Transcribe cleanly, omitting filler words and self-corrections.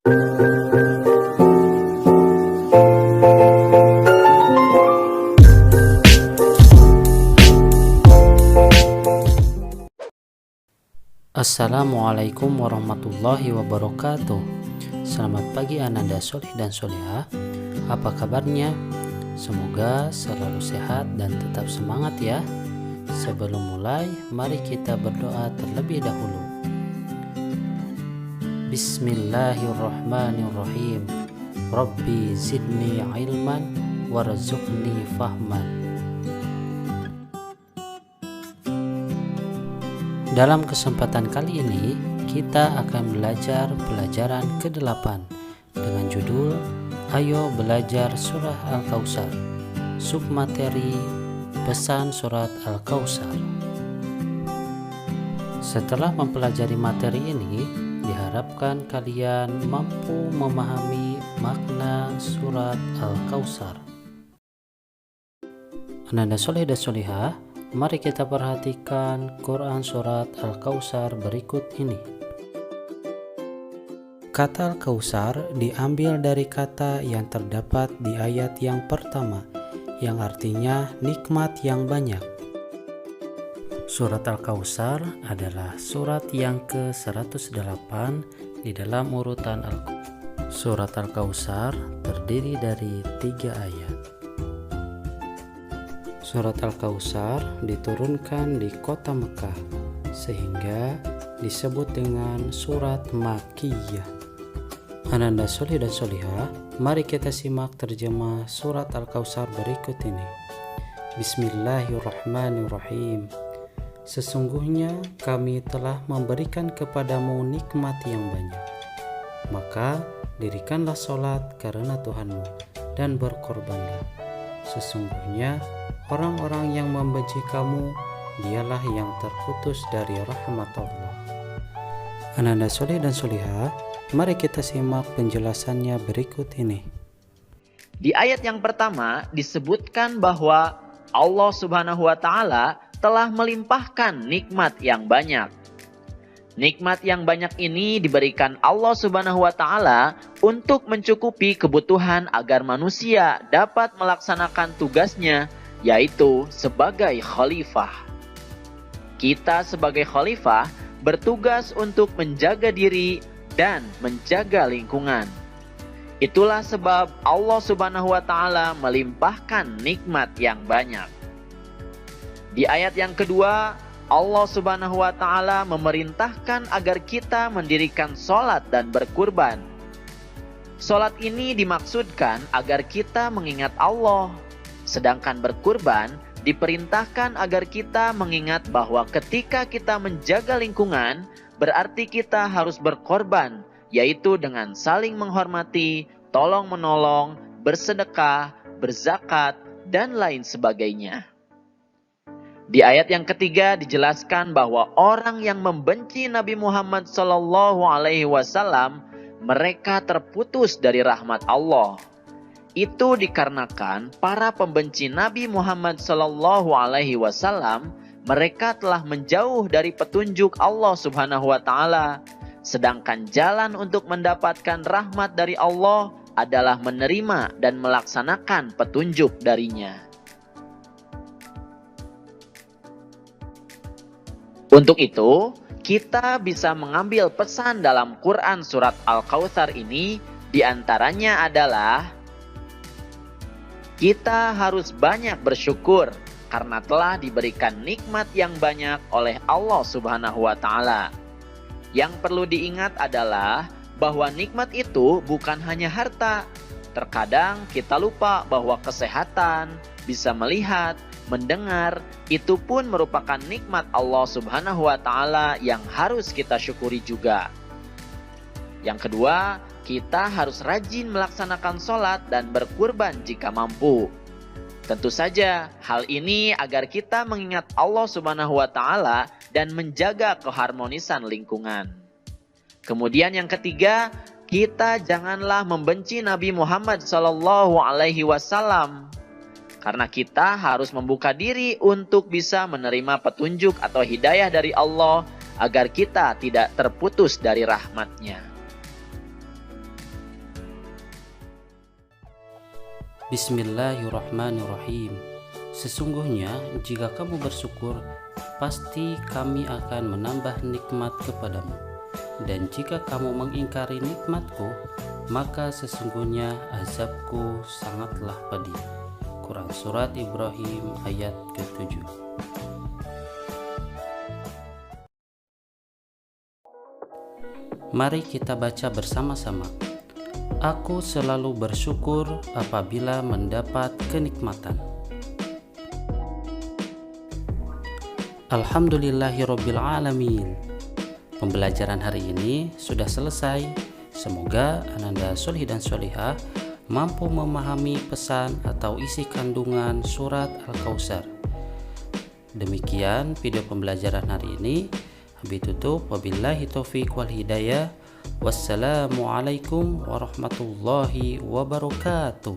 Assalamualaikum warahmatullahi wabarakatuh. Selamat pagi Ananda Soleh dan Soleha. Apa kabarnya? Semoga selalu sehat dan tetap semangat ya. Sebelum mulai, mari kita berdoa terlebih dahulu. Bismillahirrahmanirrahim. Rabbi zidni ilman warzuqni fahman. Dalam kesempatan kali ini, kita akan belajar pelajaran ke-8 dengan judul Ayo Belajar Surah Al-Kautsar. Submateri Pesan Surat Al-Kautsar. Setelah mempelajari materi ini, diharapkan kalian mampu memahami makna surat Al-Kautsar. Ananda Soleh dan Solihah, mari kita perhatikan Quran Surat Al-Kautsar berikut ini. Kata Al-Kautsar diambil dari kata yang terdapat di ayat yang pertama, yang artinya nikmat yang banyak. Surat Al-Kautsar adalah surat yang ke-108 di dalam urutan Al-Quran. Surat Al-Kautsar terdiri dari 3 ayat. Surat Al-Kautsar diturunkan di kota Mekah, sehingga disebut dengan surat Makkiyah. Ananda Soleh dan Solihah, mari kita simak terjemah surat Al-Kautsar berikut ini. Bismillahirrahmanirrahim. Sesungguhnya kami telah memberikan kepadamu nikmat yang banyak. Maka dirikanlah sholat karena Tuhanmu dan berkorbanlah. Sesungguhnya orang-orang yang membenci kamu, dialah yang terputus dari rahmat Allah. Ananda Soleh dan Solihah, mari kita simak penjelasannya berikut ini. Di ayat yang pertama disebutkan bahwa Allah Subhanahu wa Ta'ala telah melimpahkan nikmat yang banyak. Nikmat yang banyak ini diberikan Allah Subhanahu wa Ta'ala untuk mencukupi kebutuhan agar manusia dapat melaksanakan tugasnya, yaitu sebagai khalifah. Kita sebagai khalifah bertugas untuk menjaga diri dan menjaga lingkungan. Itulah sebab Allah Subhanahu wa Ta'ala melimpahkan nikmat yang banyak. Di ayat yang kedua, Allah Subhanahu wa Ta'ala memerintahkan agar kita mendirikan sholat dan berkurban. Sholat ini dimaksudkan agar kita mengingat Allah. Sedangkan berkurban diperintahkan agar kita mengingat bahwa ketika kita menjaga lingkungan, berarti kita harus berkorban, yaitu dengan saling menghormati, tolong-menolong, bersedekah, berzakat, dan lain sebagainya. Di ayat yang ketiga dijelaskan bahwa orang yang membenci Nabi Muhammad SAW, mereka terputus dari rahmat Allah. Itu dikarenakan para pembenci Nabi Muhammad SAW, mereka telah menjauh dari petunjuk Allah Subhanahu wa Ta'ala. Sedangkan jalan untuk mendapatkan rahmat dari Allah adalah menerima dan melaksanakan petunjuk darinya. Untuk itu, kita bisa mengambil pesan dalam Quran Surat Al-Kautsar ini, diantaranya adalah kita harus banyak bersyukur karena telah diberikan nikmat yang banyak oleh Allah Subhanahu wa Ta'ala. Yang perlu diingat adalah bahwa nikmat itu bukan hanya harta. Terkadang kita lupa bahwa kesehatan, bisa melihat, mendengar, itu pun merupakan nikmat Allah Subhanahu wa Ta'ala yang harus kita syukuri juga. Yang kedua, kita harus rajin melaksanakan sholat dan berkurban jika mampu. Tentu saja hal ini agar kita mengingat Allah Subhanahu wa Ta'ala dan menjaga keharmonisan lingkungan. Kemudian yang ketiga, kita janganlah membenci Nabi Muhammad SAW. Karena kita harus membuka diri untuk bisa menerima petunjuk atau hidayah dari Allah agar kita tidak terputus dari rahmat-Nya. Bismillahirrahmanirrahim. Sesungguhnya jika kamu bersyukur, pasti kami akan menambah nikmat kepadamu. Dan jika kamu mengingkari nikmatku, maka sesungguhnya azabku sangatlah pedih. Quran Surat Ibrahim ayat ke-7. Mari kita baca bersama-sama. Aku selalu bersyukur apabila mendapat kenikmatan. Alhamdulillahirabbil alamin. Pembelajaran hari ini sudah selesai. Semoga Ananda Solih dan Solihah mampu memahami pesan atau isi kandungan surat Al-Kautsar. Demikian video pembelajaran hari ini. Habis tutup, wabillahi taufiq wal hidayah. Wassalamualaikum warahmatullahi wabarakatuh.